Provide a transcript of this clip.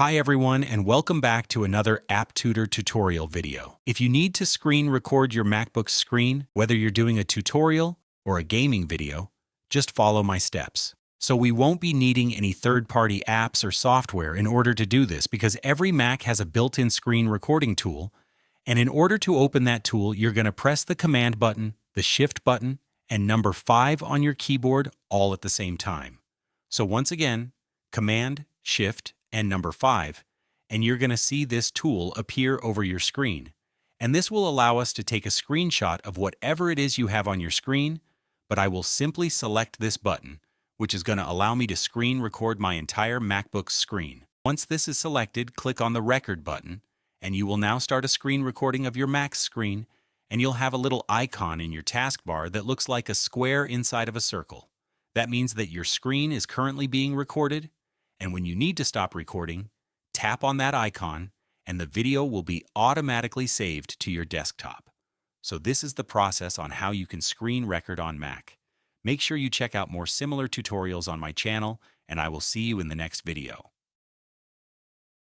Hi everyone, and welcome back to another App Tutor tutorial video. If you need to screen record your MacBook screen, whether you're doing a tutorial or a gaming video, just follow my steps. So we won't be needing any third-party apps or software in order to do this because every Mac has a built-in screen recording tool, and in order to open that tool, you're going to press the Command button, the Shift button, and number 5 on your keyboard all at the same time. So once again, Command, Shift, and number 5, and you're going to see this tool appear over your screen. And this will allow us to take a screenshot of whatever it is you have on your screen, but I will simply select this button, which is going to allow me to screen record my entire MacBook screen. Once this is selected, click on the Record button, and you will now start a screen recording of your Mac's screen, and you'll have a little icon in your taskbar that looks like a square inside of a circle. That means that your screen is currently being recorded, and when you need to stop recording, tap on that icon and the video will be automatically saved to your desktop. So this is the process on how you can screen record on Mac. Make sure you check out more similar tutorials on my channel, and I will see you in the next video.